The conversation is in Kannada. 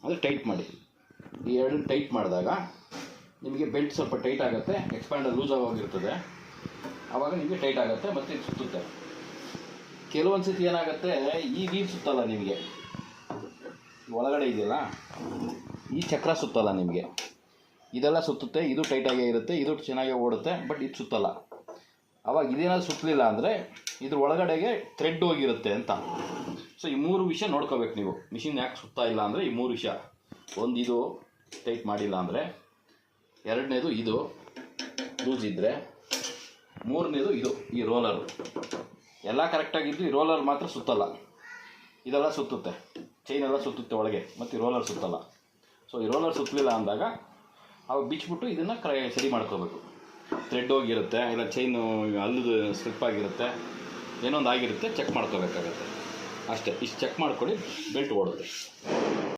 ಅಂದರೆ ಟೈಟ್ ಮಾಡಿ. ಈ ಎರಡನ್ನು ಟೈಟ್ ಮಾಡಿದಾಗ ನಿಮಗೆ ಬೆಲ್ಟ್ ಸ್ವಲ್ಪ ಟೈಟ್ ಆಗುತ್ತೆ, ಎಕ್ಸ್ಪ್ಯಾಂಡರ್ ಲೂಸ್ ಆಗೋಗಿರ್ತದೆ, ಆವಾಗ ನಿಮಗೆ ಟೈಟ್ ಆಗುತ್ತೆ ಮತ್ತು ಇದು ಸುತ್ತುತ್ತೆ. ಕೆಲವೊಂದು ಸತಿ ಏನಾಗುತ್ತೆ, ಈ ವೀಲ್ ಸುತ್ತಲ್ಲ ನಿಮಗೆ, ಒಳಗಡೆ ಇದೆಯಲ್ಲ ಈ ಚಕ್ರ ಸುತ್ತಲ್ಲ ನಿಮಗೆ, ಇದೆಲ್ಲ ಸುತ್ತುತ್ತೆ, ಇದು ಟೈಟಾಗೇ ಇರುತ್ತೆ, ಇದು ಚೆನ್ನಾಗೇ ಓಡುತ್ತೆ, ಬಟ್ ಇದು ಸುತ್ತಲ್ಲ. ಆವಾಗ ಇದೇನಾದ್ರು ಸುತ್ತಲಿಲ್ಲ ಅಂದರೆ ಇದ್ರ ಒಳಗಡೆಗೆ ಥ್ರೆಡ್ ಹೋಗಿರುತ್ತೆ ಅಂತ. ಸೊ ಈ 3 ವಿಷಯ ನೋಡ್ಕೋಬೇಕು ನೀವು. ಮಿಷಿನ್ ಯಾಕೆ ಸುತ್ತಾ ಇಲ್ಲ ಅಂದರೆ ಈ 3 ವಿಷಯ. ಒಂದು, ಇದು ಟೈಟ್ ಮಾಡಿಲ್ಲ ಅಂದರೆ, ಎರಡನೇದು ಇದು ಲೂಸ್ ಇದ್ದರೆ, ಮೂರನೇದು ಇದು ಈ ರೋಲರು ಎಲ್ಲ ಕರೆಕ್ಟಾಗಿದ್ದು ಈ ರೋಲರ್ ಮಾತ್ರ ಸುತ್ತಲ್ಲ. ಇದೆಲ್ಲ ಸುತ್ತುತ್ತೆ, ಚೈನೆಲ್ಲ ಸುತ್ತುತ್ತೆ ಒಳಗೆ, ಮತ್ತು ಈ ರೋಲರ್ ಸುತ್ತಲ್ಲ. ಸೊ ಈ ರೋಲರ್ ಸುತ್ತಲಿಲ್ಲ ಅಂದಾಗ ಅವಾಗ ಬಿಚ್ಚಿಬಿಟ್ಟು ಇದನ್ನು ಸರಿ ಮಾಡ್ಕೋಬೇಕು. ಥ್ರೆಡ್ ಹೋಗಿರುತ್ತೆ, ಇಲ್ಲ ಚೈನು ಅಲ್ಲದು ಸ್ಲಿಪ್ ಆಗಿರುತ್ತೆ, ಏನೋ ಒಂದು ಆಗಿರುತ್ತೆ, ಚೆಕ್ ಮಾಡ್ಕೋಬೇಕಾಗತ್ತೆ ಅಷ್ಟೇ. ಇಷ್ಟು ಚೆಕ್ ಮಾಡ್ಕೊಳ್ಳಿ, ಬೆಲ್ಟ್ ಓಡುತ್ತೆ.